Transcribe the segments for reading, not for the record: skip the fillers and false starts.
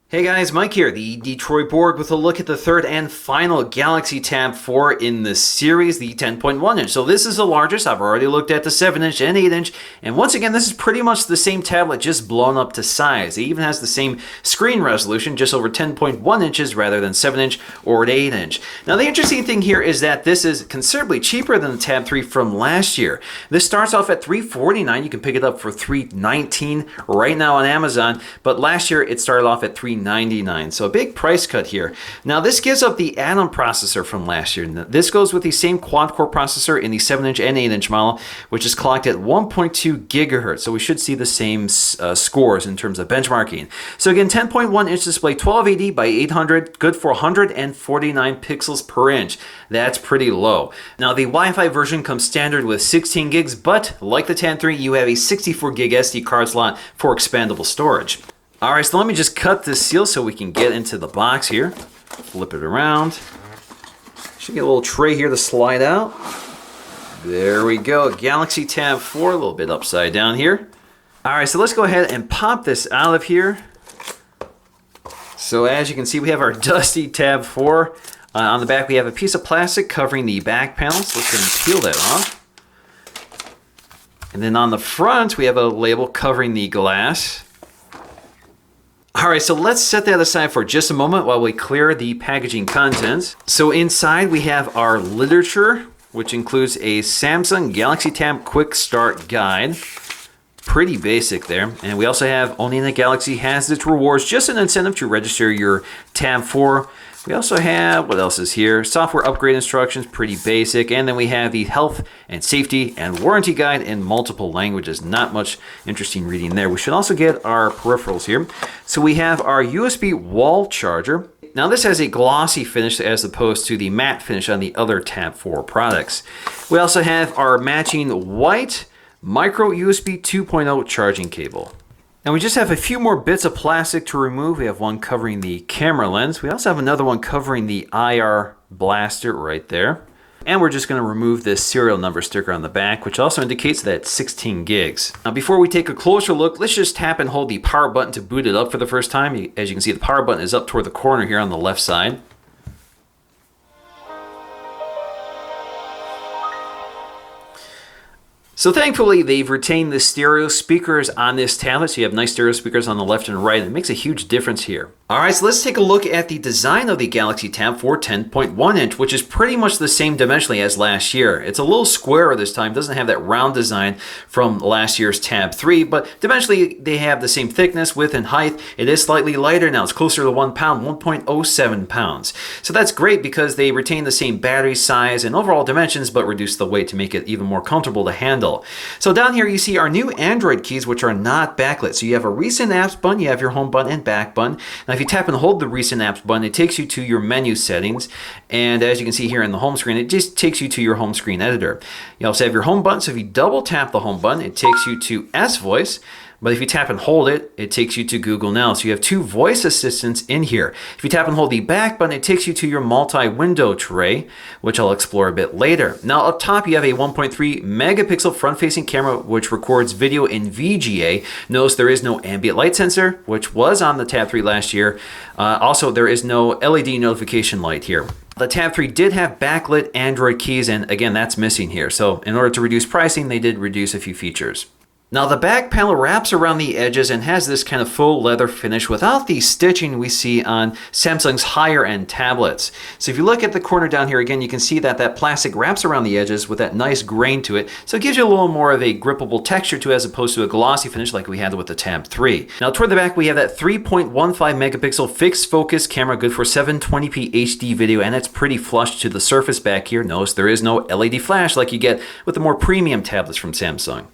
Hey guys, Mike here, the Detroit Borg, with a look at the third and final Galaxy Tab 4 in the series, the 10.1 inch. So this is the largest. I've already looked at the 7 inch and 8 inch, and once again, this is pretty much the same tablet, just blown up to size. It even has the same screen resolution, just over 10.1 inches rather than 7 inch or an 8 inch. Now the interesting thing here is that this is considerably cheaper than the Tab 3 from last year. This starts off at $349. You can pick it up for $319 right now on Amazon, but last year it started off at $399. So a big price cut here. Now this gives up the add-on processor from last year. This goes with the same quad-core processor in the 7-inch and 8-inch model, which is clocked at 1.2 gigahertz. So we should see the same scores in terms of benchmarking. So again, 10.1-inch display, 1280 by 800, good for 149 pixels per inch. That's pretty low. Now the Wi-Fi version comes standard with 16 gigs, but like the Tab 3, you have a 64 gig SD card slot for expandable storage. All right, so let me just cut this seal so we can get into the box here. Flip it around. Should get a little tray here to slide out. There we go, Galaxy Tab 4, a little bit upside down here. All right, so let's go ahead and pop this out of here. So as you can see, we have our dusty Tab 4. On the back, we have a piece of plastic covering the back panel, so let's go ahead and peel that off. And then on the front, we have a label covering the glass. All right, so let's set that aside for just a moment while we clear the packaging contents. So inside we have our literature, which includes a Samsung Galaxy Tab Quick Start Guide. Pretty basic there. And we also have owning a Galaxy has its rewards, just an incentive to register your Tab 4. We also have, what else is here? Software upgrade instructions, pretty basic. And then we have the health and safety and warranty guide in multiple languages. Not much interesting reading there. We should also get our peripherals here. So we have our USB wall charger. Now this has a glossy finish as opposed to the matte finish on the other Tab 4 products. We also have our matching white micro USB 2.0 charging cable. And we just have a few more bits of plastic to remove. We have one covering the camera lens. We also have another one covering the IR blaster right there. And we're just going to remove this serial number sticker on the back, which also indicates that it's 16 gigs. Now before we take a closer look, let's just tap and hold the power button to boot it up for the first time. As you can see, the power button is up toward the corner here on the left side. So thankfully, they've retained the stereo speakers on this tablet, so you have nice stereo speakers on the left and right. It makes a huge difference here. All right, so let's take a look at the design of the Galaxy Tab 4 10.1 inch, which is pretty much the same dimensionally as last year. It's a little squarer this time, doesn't have that round design from last year's Tab 3, but dimensionally they have the same thickness, width, and height. It is slightly lighter now. It's closer to 1 pound, 1.07 pounds. So that's great because they retain the same battery size and overall dimensions, but reduce the weight to make it even more comfortable to handle. So down here you see our new Android keys, which are not backlit. So you have a recent apps button, you have your home button and back button. Now if you tap and hold the recent apps button, it takes you to your menu settings. And as you can see here in the home screen, it just takes you to your home screen editor. You also have your home button. So if you double tap the home button, it takes you to S Voice. But if you tap and hold it, it takes you to Google Now. So you have two voice assistants in here. If you tap and hold the back button, it takes you to your multi-window tray, which I'll explore a bit later. Now up top, you have a 1.3 megapixel front-facing camera, which records video in VGA. Notice there is no ambient light sensor, which was on the Tab 3 last year. Also, there is no LED notification light here. The Tab 3 did have backlit Android keys, and again, that's missing here. So in order to reduce pricing, they did reduce a few features. Now the back panel wraps around the edges and has this kind of faux leather finish without the stitching we see on Samsung's higher end tablets. So if you look at the corner down here again, you can see that that plastic wraps around the edges with that nice grain to it. So it gives you a little more of a grippable texture to it as opposed to a glossy finish like we had with the Tab 3. Now toward the back we have that 3.15 megapixel fixed focus camera, good for 720p HD video, and it's pretty flush to the surface back here. Notice there is no LED flash like you get with the more premium tablets from Samsung.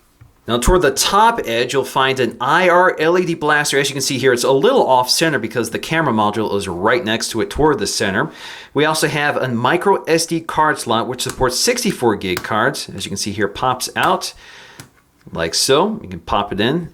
Now toward the top edge, you'll find an IR LED blaster. As you can see here, it's a little off center because the camera module is right next to it toward the center. We also have a micro SD card slot, which supports 64 gig cards. As you can see here, pops out like so. You can pop it in,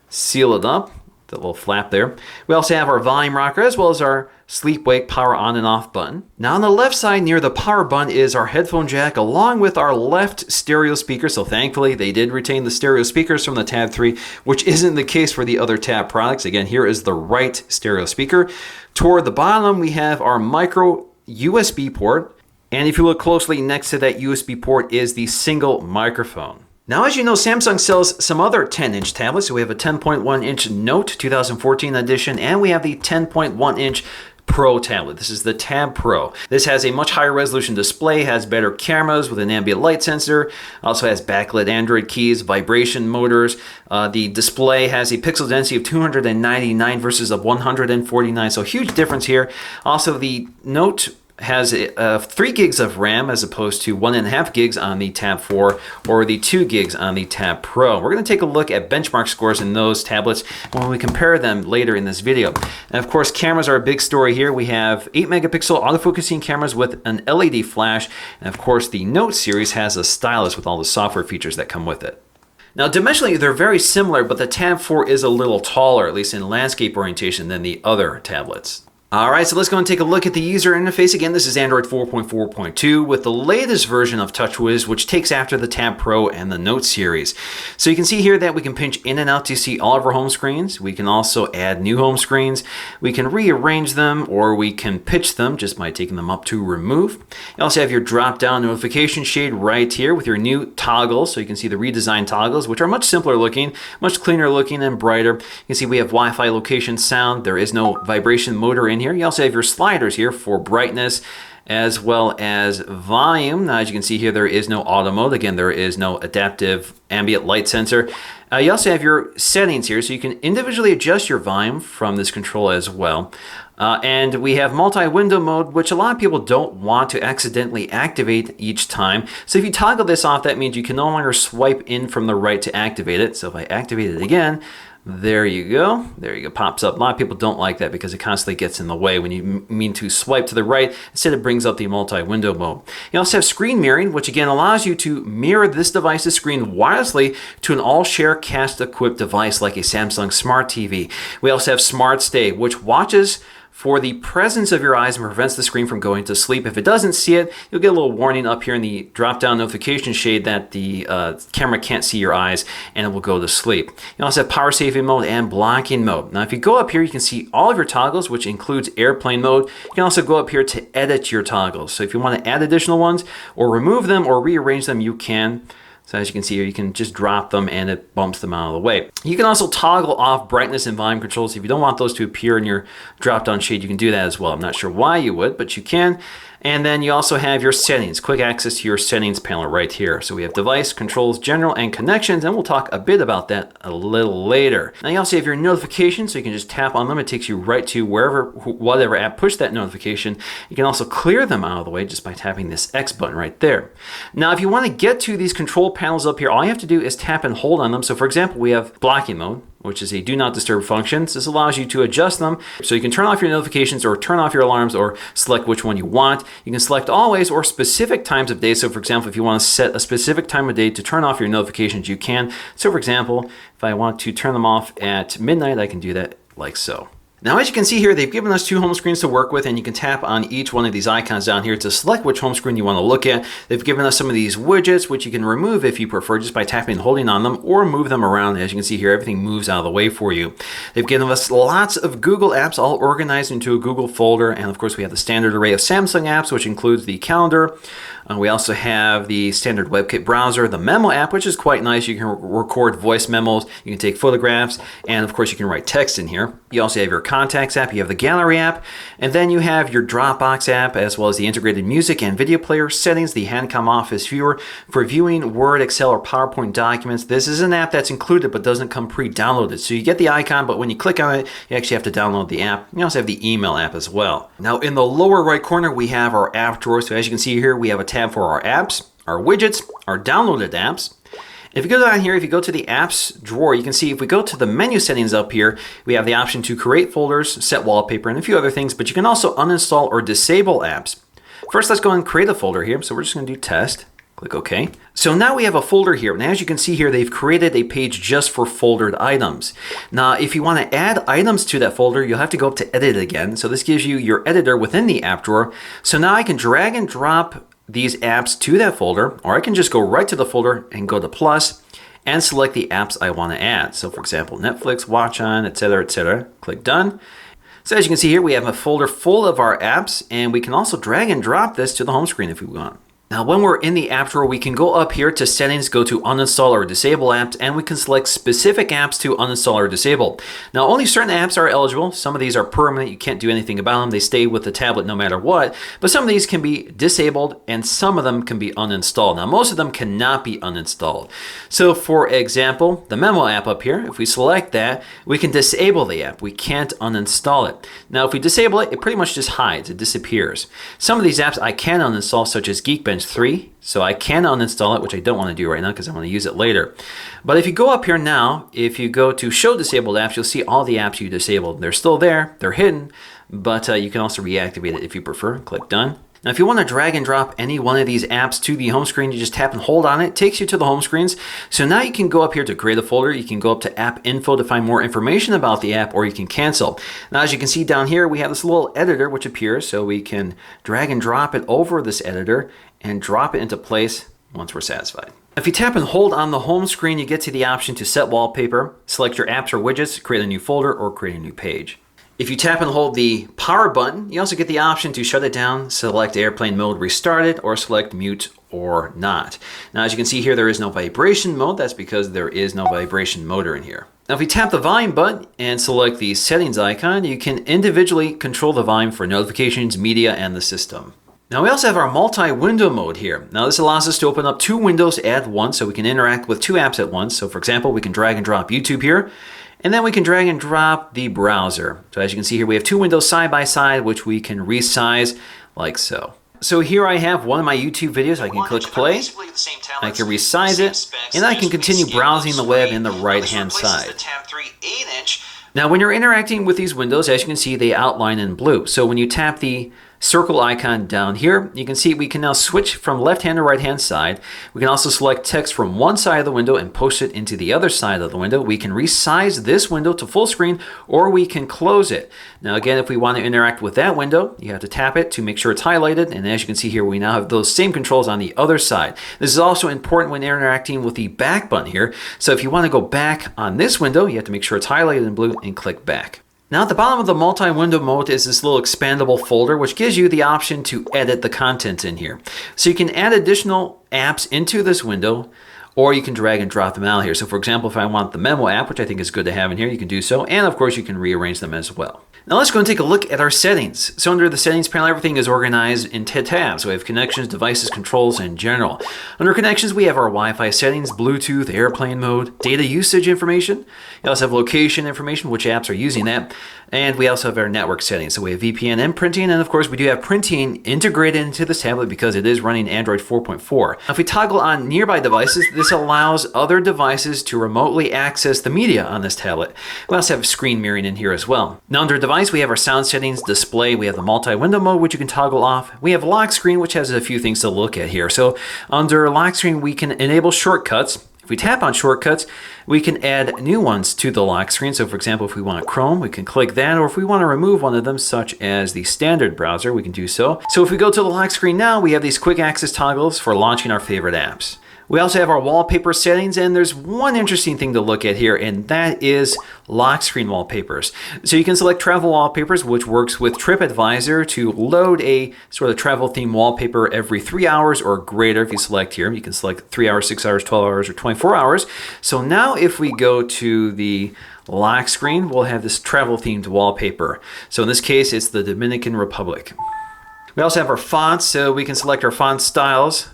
seal it up. that little flap there. We also have our volume rocker as well as our sleep wake power on and off button. Now on the left side near the power button is our headphone jack along with our left stereo speaker. So thankfully they did retain the stereo speakers from the Tab 3, which isn't the case for the other Tab products. Again, here is the right stereo speaker. Toward the bottom we have our micro USB port. And if you look closely next to that USB port is the single microphone. Now, as you know, Samsung sells some other 10-inch tablets. So we have a 10.1-inch Note 2014 edition, and we have the 10.1-inch Pro tablet. This is the Tab Pro. This has a much higher resolution display, has better cameras with an ambient light sensor, also has backlit Android keys, vibration motors. The display has a pixel density of 299 versus a 149, so huge difference here. Also, the Note has 3 gigs of RAM as opposed to 1.5 gigs on the Tab 4 or the 2 gigs on the Tab Pro. We're going to take a look at benchmark scores in those tablets when we compare them later in this video. And of course, cameras are a big story here. We have 8 megapixel autofocusing cameras with an LED flash. And of course, the Note series has a stylus with all the software features that come with it. Now, dimensionally, they're very similar, but the Tab 4 is a little taller, at least in landscape orientation, than the other tablets. All right, so let's go and take a look at the user interface. Again, this is Android 4.4.2 with the latest version of TouchWiz, which takes after the Tab Pro and the Note series. So you can see here that we can pinch in and out to see all of our home screens. We can also add new home screens. We can rearrange them, or we can pitch them just by taking them up to remove. You also have your drop-down notification shade right here with your new toggles. So you can see the redesigned toggles, which are much simpler looking, much cleaner looking and brighter. You can see we have Wi-Fi location sound. There is no vibration motor in here. You also have your sliders here for brightness as well as volume. Now, as you can see here, there is no auto mode. Again, there is no adaptive ambient light sensor. You also have your settings here, so you can individually adjust your volume from this control as well. And we have multi-window mode, which a lot of people don't want to accidentally activate each time. So if you toggle this off, that means you can no longer swipe in from the right to activate it. So if I activate it again, there you go. There you go. Pops up. A lot of people don't like that because it constantly gets in the way when you mean to swipe to the right. Instead, it brings up the multi-window mode. You also have screen mirroring, which again allows you to mirror this device's screen wirelessly to an all-share cast-equipped device like a Samsung Smart TV. We also have Smart Stay, which watches for the presence of your eyes and prevents the screen from going to sleep. If it doesn't see it, you'll get a little warning up here in the drop-down notification shade that the camera can't see your eyes and it will go to sleep. You also have power saving mode and blocking mode. Now, if you go up here, you can see all of your toggles, which includes airplane mode. You can also go up here to edit your toggles. So if you want to add additional ones or remove them or rearrange them, you can. So as you can see here, you can just drop them and it bumps them out of the way. You can also toggle off brightness and volume controls. If you don't want those to appear in your drop-down shade, you can do that as well. I'm not sure why you would, but you can. And then you also have your settings, quick access to your settings panel right here. So we have device, controls, general, and connections, and we'll talk a bit about that a little later. Now you also have your notifications, so you can just tap on them. It takes you right to whatever app pushed that notification. You can also clear them out of the way just by tapping this X button right there. Now, if you want to get to these control panels up here, all you have to do is tap and hold on them. So for example, we have blocking mode, which is a do not disturb function. This allows you to adjust them so you can turn off your notifications or turn off your alarms or select which one you want. You can select always or specific times of day. So for example, if you want to set a specific time of day to turn off your notifications, you can. So for example, if I want to turn them off at midnight, I can do that like so. Now, as you can see here, they've given us 2 home screens to work with, and you can tap on each one of these icons down here to select which home screen you want to look at. They've given us some of these widgets, which you can remove if you prefer just by tapping and holding on them, or move them around. As you can see here, everything moves out of the way for you. They've given us lots of Google apps all organized into a Google folder, and of course, we have the standard array of Samsung apps, which includes the calendar. We also have the standard WebKit browser, the memo app, which is quite nice. You can record voice memos, you can take photographs, and of course you can write text in here. You also have your contacts app, you have the gallery app, and then you have your Dropbox app, as well as the integrated music and video player settings, the Handcom Office viewer for viewing Word, Excel, or PowerPoint documents. This is an app that's included but doesn't come pre-downloaded. So you get the icon, but when you click on it, you actually have to download the app. You also have the email app as well. Now in the lower right corner, we have our app drawer. So as you can see here, we have a tab for our apps, our widgets, our downloaded apps. If you go down here, if you go to the apps drawer, you can see if we go to the menu settings up here, we have the option to create folders, set wallpaper, and a few other things, but you can also uninstall or disable apps. First, let's go and create a folder here. So we're just going to do test. Click OK. So now we have a folder here. And as you can see here, they've created a page just for foldered items. Now, if you want to add items to that folder, you'll have to go up to Edit again. So this gives you your editor within the app drawer. So now I can drag and drop these apps to that folder, or I can just go right to the folder and go to plus and select the apps I want to add. So for example, Netflix, WatchON, etc., etc. Click Done. So as you can see here, we have a folder full of our apps, and we can also drag and drop this to the home screen if we want. Now, when we're in the app drawer, we can go up here to settings, go to uninstall or disable apps, and we can select specific apps to uninstall or disable. Now, only certain apps are eligible. Some of these are permanent. You can't do anything about them. They stay with the tablet no matter what. But some of these can be disabled, and some of them can be uninstalled. Now, most of them cannot be uninstalled. So, for example, the Memo app up here, if we select that, we can disable the app. We can't uninstall it. Now, if we disable it, it pretty much just hides. It disappears. Some of these apps I can uninstall, such as Geekbench 3, so I can uninstall it, which I don't want to do right now because I want to use it later. But if you go up here now, if you go to show disabled apps, you'll see all the apps you disabled. They're still there, they're hidden, but you can also reactivate it if you prefer. Click Done. Now, if you want to drag and drop any one of these apps to the home screen, you just tap and hold on it. It takes you to the home screens. So now you can go up here to create a folder. You can go up to app info to find more information about the app, or you can cancel. Now, as you can see down here, we have this little editor which appears, so we can drag and drop it over this editor and drop it into place once we're satisfied. If you tap and hold on the home screen, you get to the option to set wallpaper, select your apps or widgets, create a new folder, or create a new page. If you tap and hold the power button, you also get the option to shut it down, select airplane mode, restart it, or select mute or not. Now, as you can see here, there is no vibration mode. That's because there is no vibration motor in here. Now, if you tap the volume button and select the settings icon, you can individually control the volume for notifications, media, and the system. Now, we also have our multi-window mode here. Now, this allows us to open up two windows at once, so we can interact with two apps at once. So for example, we can drag and drop YouTube here, and then we can drag and drop the browser. So as you can see here, we have two windows side by side, which we can resize like so. So here I have one of my YouTube videos. I can click play, I can resize it, and I can continue browsing the web in the right-hand side. Now, when you're interacting with these windows, as you can see, they outline in blue. So when you tap the circle icon down here, you can see we can now switch from left-hand to right-hand side. We can also select text from one side of the window and post it into the other side of the window. We can resize this window to full screen, or we can close it. Now, again, if we want to interact with that window, you have to tap it to make sure it's highlighted. And as you can see here, we now have those same controls on the other side. This is also important when interacting with the back button here. So if you want to go back on this window, you have to make sure it's highlighted in blue and click back. Now, at the bottom of the multi-window mode is this little expandable folder, which gives you the option to edit the content in here. So you can add additional apps into this window, or you can drag and drop them out here. So for example, if I want the Memo app, which I think is good to have in here, you can do so. And of course, you can rearrange them as well. Now let's go and take a look at our settings. So under the settings panel, everything is organized in tabs. So we have connections, devices, controls, and general. Under connections, we have our Wi-Fi settings, Bluetooth, airplane mode, data usage information. We also have location information, which apps are using that. And we also have our network settings. So we have VPN and printing. And of course, we do have printing integrated into this tablet because it is running Android 4.4. Now, if we toggle on nearby devices, this allows other devices to remotely access the media on this tablet. We also have screen mirroring in here as well. Now, under device, we have our sound settings, display. We have the multi-window mode, which you can toggle off. We have lock screen, which has a few things to look at here. So under lock screen, we can enable shortcuts. If we tap on shortcuts, we can add new ones to the lock screen. So for example, if we want Chrome, we can click that, or if we want to remove one of them, such as the standard browser, we can do so. So if we go to the lock screen now, we have these quick access toggles for launching our favorite apps. We also have our wallpaper settings, and there's one interesting thing to look at here, and that is lock screen wallpapers. So you can select travel wallpapers, which works with TripAdvisor to load a sort of travel theme wallpaper every 3 hours or greater. If you select here, you can select 3 hours, 6 hours, 12 hours, or 24 hours. So now if we go to the lock screen, we'll have this travel themed wallpaper. So in this case, it's the Dominican Republic. We also have our fonts, so we can select our font styles,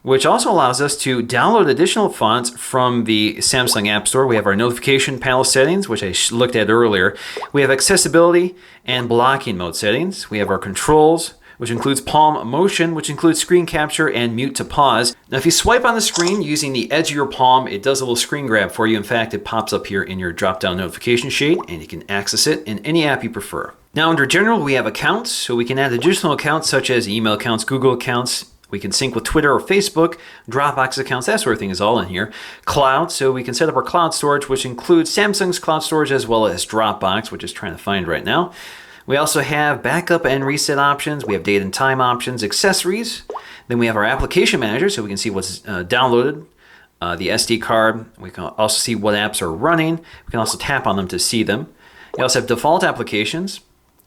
which also allows us to download additional fonts from the Samsung App Store. We have our notification panel settings, which I looked at earlier. We have accessibility and blocking mode settings. We have our controls, which includes palm motion, which includes screen capture and mute to pause. Now, if you swipe on the screen using the edge of your palm, it does a little screen grab for you. In fact, it pops up here in your drop-down notification shade, and you can access it in any app you prefer. Now, under general, we have accounts, so we can add additional accounts such as email accounts, Google accounts, We can sync with Twitter or Facebook, Dropbox accounts, that sort of thing is all in here. Cloud, so we can set up our cloud storage, which includes Samsung's cloud storage as well as Dropbox, which is trying to find right now. We also have backup and reset options. We have date and time options, accessories. Then we have our application manager, so we can see what's downloaded, the SD card. We can also see what apps are running. We can also tap on them to see them. We also have default applications,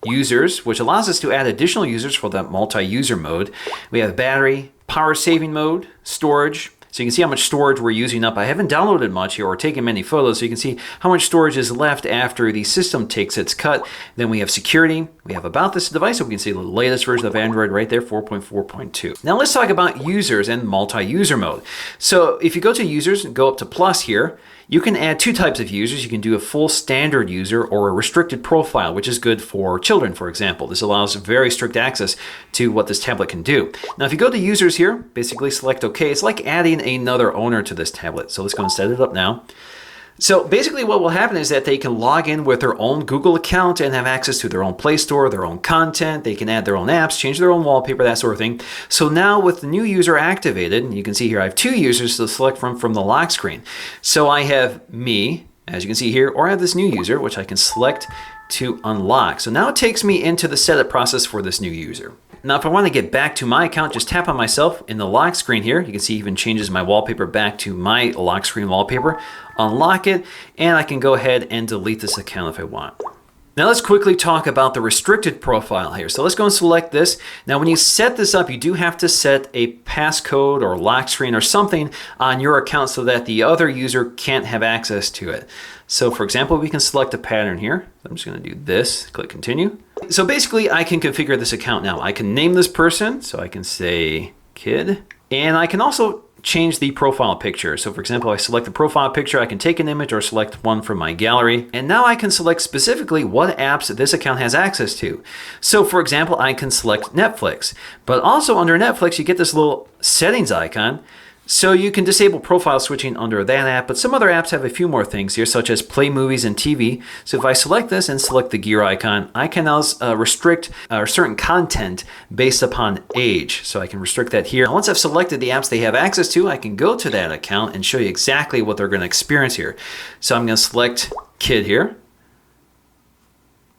users, which allows us to add additional users for that multi-user mode. We have battery, power saving mode, storage. So you can see how much storage we're using up. I haven't downloaded much here or taken many photos, so you can see how much storage is left after the system takes its cut. Then we have security. We have about this device, so we can see the latest version of Android right there, 4.4.2. Now let's talk about users and multi-user mode. So if you go to users and go up to plus here, you can add two types of users. You can do a full standard user or a restricted profile, which is good for children, for example. This allows very strict access to what this tablet can do. Now, if you go to users here, basically select OK. It's like adding another owner to this tablet. So let's go and set it up now. So basically what will happen is that they can log in with their own Google account and have access to their own Play Store, their own content. They can add their own apps, change their own wallpaper, that sort of thing. So now with the new user activated, you can see here I have two users to select from the lock screen. So I have me, as you can see here, or I have this new user, which I can select to unlock. So now it takes me into the setup process for this new user. Now, if I want to get back to my account, just tap on myself in the lock screen here. You can see it even changes my wallpaper back to my lock screen wallpaper. Unlock it, and I can go ahead and delete this account if I want. Now let's quickly talk about the restricted profile here. So let's go and select this. Now when you set this up, you do have to set a passcode or lock screen or something on your account so that the other user can't have access to it. So for example, we can select a pattern here. I'm just going to do this, click continue. So basically I can configure this account now. I can name this person, so I can say kid, and I can also change the profile picture. So for example, I select the profile picture, I can take an image or select one from my gallery. And now I can select specifically what apps this account has access to. So for example, I can select Netflix, but also under Netflix, you get this little settings icon. So you can disable profile switching under that app, but some other apps have a few more things here, such as play movies and TV. So if I select this and select the gear icon, I can now restrict certain content based upon age. So I can restrict that here. Once I've selected the apps they have access to, I can go to that account and show you exactly what they're going to experience here. So I'm going to select kid here,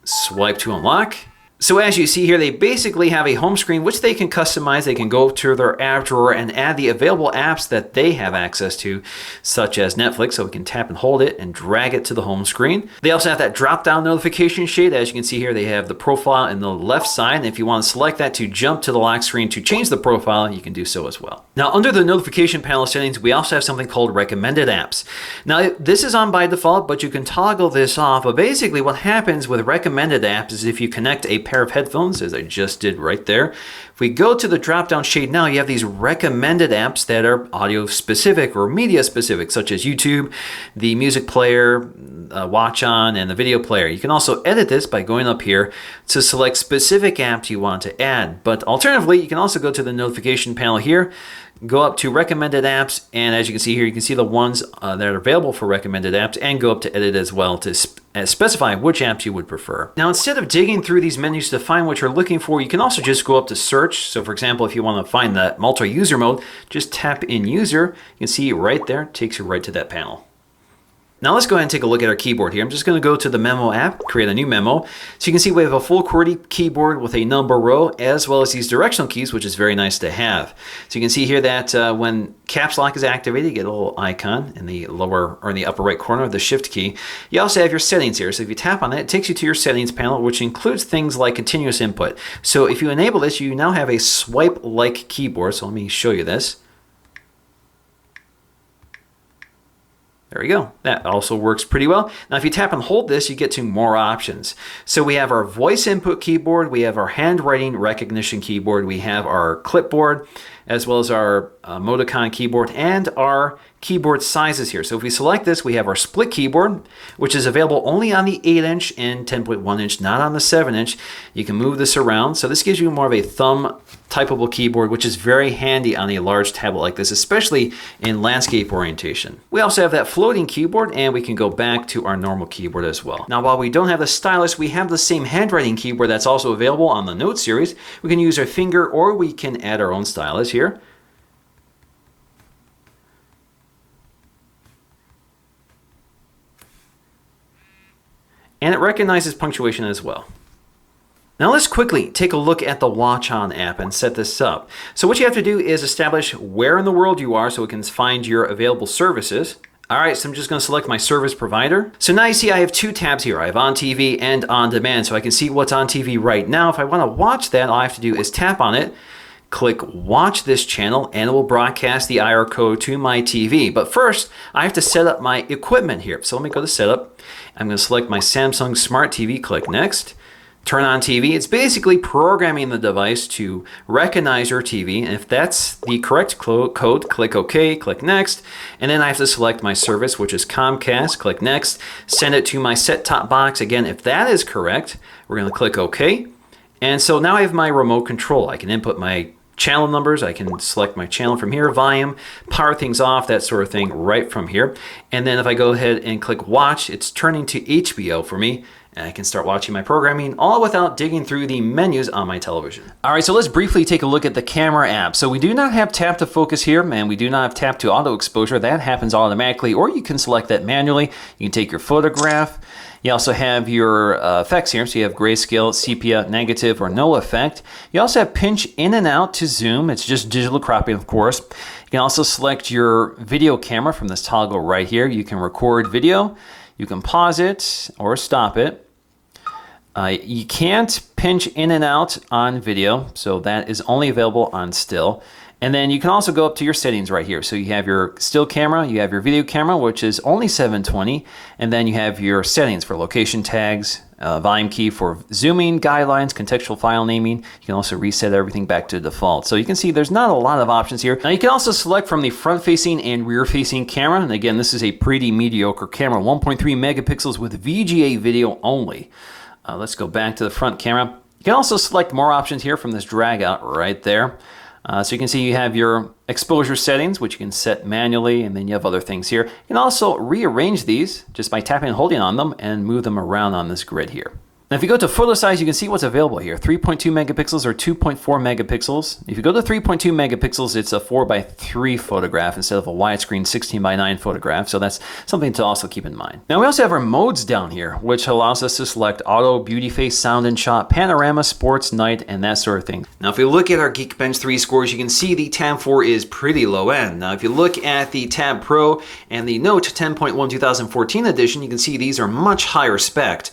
swipe to unlock. So as you see here, they basically have a home screen which they can customize. They can go to their app drawer and add the available apps that they have access to, such as Netflix. So we can tap and hold it and drag it to the home screen. They also have that drop-down notification shade. As you can see here, they have the profile in the left side. And if you want to select that to jump to the lock screen to change the profile, you can do so as well. Now, under the notification panel settings, we also have something called recommended apps. Now, this is on by default, but you can toggle this off. But basically what happens with recommended apps is if you connect a pair of headphones, as I just did right there. If we go to the drop-down shade now, you have these recommended apps that are audio specific or media specific, such as YouTube, the music player, WatchON, and the video player. You can also edit this by going up here to select specific apps you want to add. But alternatively, you can also go to the notification panel here, go up to recommended apps, and as you can see here, you can see the ones that are available for recommended apps, and go up to edit as well to specify which apps you would prefer. Now, instead of digging through these menus to find what you're looking for, you can also just go up to search. So for example, if you want to find that multi-user mode, just tap in user. You can see right there, it takes you right to that panel. Now let's go ahead and take a look at our keyboard here. I'm just going to go to the memo app, create a new memo. So you can see we have a full QWERTY keyboard with a number row, as well as these directional keys, which is very nice to have. So you can see here that when caps lock is activated, you get a little icon in the lower or in the upper right corner of the shift key. You also have your settings here. So if you tap on it, it takes you to your settings panel, which includes things like continuous input. So if you enable this, you now have a swipe-like keyboard. So let me show you this. There we go. That also works pretty well. Now, if you tap and hold this, you get to more options. So we have our voice input keyboard, we have our handwriting recognition keyboard, we have our clipboard, as well as our Modicon keyboard, and our keyboard sizes here. So if we select this, we have our split keyboard, which is available only on the 8-inch and 10.1-inch, not on the 7-inch. You can move this around. So this gives you more of a thumb typable keyboard, which is very handy on a large tablet like this, especially in landscape orientation. We also have that floating keyboard, and we can go back to our normal keyboard as well. Now, while we don't have the stylus, we have the same handwriting keyboard that's also available on the Note series. We can use our finger, or we can add our own stylus. here. And it recognizes punctuation as well. Now let's quickly take a look at the WatchON app and set this up. So what you have to do is establish where in the world you are so it can find your available services. All right, so I'm just going to select my service provider. So now you see I have two tabs here. I have on TV and on demand, so I can see what's on TV right now. If I want to watch that, all I have to do is tap on it, click watch this channel, and it will broadcast the IR code to my TV. But first, I have to set up my equipment here. So let me go to setup. I'm going to select my Samsung Smart TV, click next. Turn on TV. It's basically programming the device to recognize your TV. And if that's the correct code, click OK, click next. And then I have to select my service, which is Comcast, click next. Send it to my set-top box. Again, if that is correct, we're going to click OK. And so now I have my remote control. I can input my channel numbers. I can select my channel from here, volume, power things off, that sort of thing right from here. And then if I go ahead and click watch, it's turning to HBO for me. And I can start watching my programming all without digging through the menus on my television. All right, so let's briefly take a look at the camera app. So we do not have tap to focus here, and we do not have tap to auto exposure. That happens automatically, or you can select that manually. You can take your photograph. You also have your effects here. So you have grayscale, sepia, negative, or no effect. You also have pinch in and out to zoom. It's just digital cropping, of course. You can also select your video camera from this toggle right here. You can record video. You can pause it or stop it. You can't pinch in and out on video, so that is only available on still. And then you can also go up to your settings right here. So you have your still camera, you have your video camera, which is only 720, and then you have your settings for location tags, volume key for zooming, guidelines, contextual file naming. You can also reset everything back to default. So you can see there's not a lot of options here. Now you can also select from the front-facing and rear-facing camera. And again, this is a pretty mediocre camera, 1.3 megapixels with VGA video only. Let's go back to the front camera. You can also select more options here from this drag out right there. So you can see you have your exposure settings, which you can set manually, and then you have other things here. You can also rearrange these just by tapping and holding on them and move them around on this grid here. Now if you go to photo size, you can see what's available here. 3.2 megapixels or 2.4 megapixels. If you go to 3.2 megapixels, it's a 4:3 photograph instead of a widescreen 16:9 photograph. So that's something to also keep in mind. Now we also have our modes down here, which allows us to select auto, beauty face, sound and shot, panorama, sports, night, and that sort of thing. Now if you look at our Geekbench 3 scores, you can see the Tab 4 is pretty low end. Now if you look at the Tab Pro and the Note 10.1 2014 edition, you can see these are much higher spec.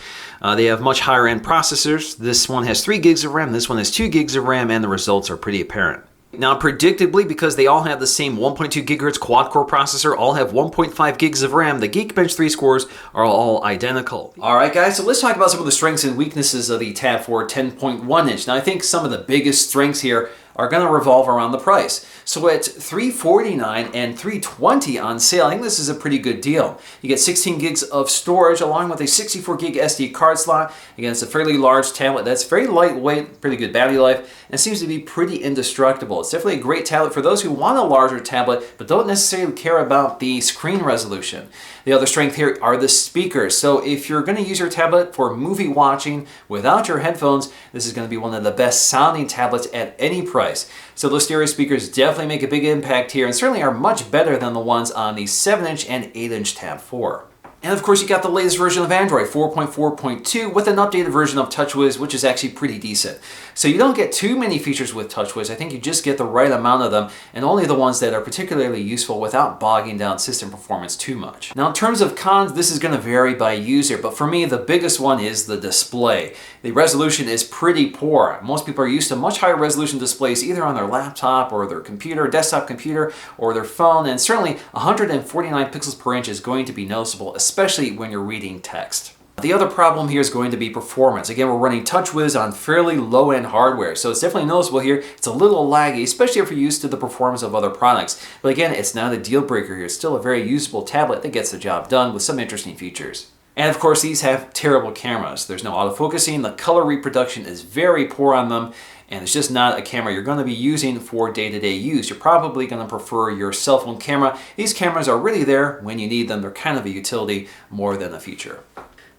They have much higher end processors. This one has 3 gigs of RAM, this one has 2 gigs of RAM, and the results are pretty apparent. Now, predictably, because they all have the same 1.2 gigahertz quad core processor, all have 1.5 gigs of RAM, the Geekbench 3 scores are all identical. All right, guys, so let's talk about some of the strengths and weaknesses of the Tab 4 10.1 inch. Now, I think some of the biggest strengths here are going to revolve around the price. So at $349 and $320 on sale, I think this is a pretty good deal. You get 16 gigs of storage along with a 64 gig SD card slot. Again, it's a fairly large tablet that's very lightweight, pretty good battery life, and seems to be pretty indestructible. It's definitely a great tablet for those who want a larger tablet but don't necessarily care about the screen resolution. The other strength here are the speakers. So if you're going to use your tablet for movie watching without your headphones, this is going to be one of the best sounding tablets at any price. So those stereo speakers definitely make a big impact here and certainly are much better than the ones on the 7-inch and 8-inch Tab 4. And of course, you got the latest version of Android, 4.4.2, with an updated version of TouchWiz, which is actually pretty decent. So you don't get too many features with TouchWiz. I think you just get the right amount of them, and only the ones that are particularly useful without bogging down system performance too much. Now, in terms of cons, this is going to vary by user, but for me, the biggest one is the display. The resolution is pretty poor. Most people are used to much higher resolution displays, either on their laptop or their computer, desktop computer, or their phone, and certainly 149 pixels per inch is going to be noticeable, especially when you're reading text. The other problem here is going to be performance. Again, we're running TouchWiz on fairly low-end hardware, so it's definitely noticeable here. It's a little laggy, especially if you're used to the performance of other products. But again, it's not a deal breaker here. It's still a very usable tablet that gets the job done with some interesting features. And of course, these have terrible cameras. There's no autofocusing, the color reproduction is very poor on them, and it's just not a camera you're going to be using for day-to-day use. You're probably going to prefer your cell phone camera. These cameras are really there when you need them. They're kind of a utility more than a feature.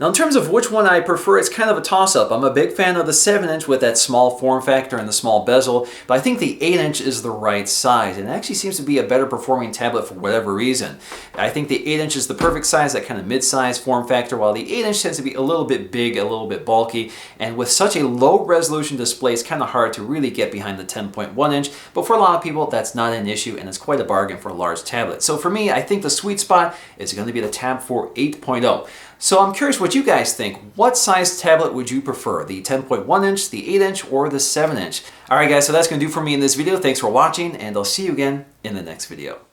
Now in terms of which one I prefer, it's kind of a toss-up. I'm a big fan of the 7-inch with that small form factor and the small bezel, but I think the 8-inch is the right size, and it actually seems to be a better performing tablet for whatever reason. I think the 8-inch is the perfect size, that kind of mid-size form factor, while the 8-inch tends to be a little bit big, a little bit bulky, and with such a low resolution display, it's kind of hard to really get behind the 10.1-inch, but for a lot of people, that's not an issue, and it's quite a bargain for a large tablet. So for me, I think the sweet spot is going to be the Tab 4 8.0. So I'm curious what you guys think. What size tablet would you prefer? The 10.1-inch, the 8-inch, or the 7-inch? Alright guys, so that's going to do for me in this video. Thanks for watching, and I'll see you again in the next video.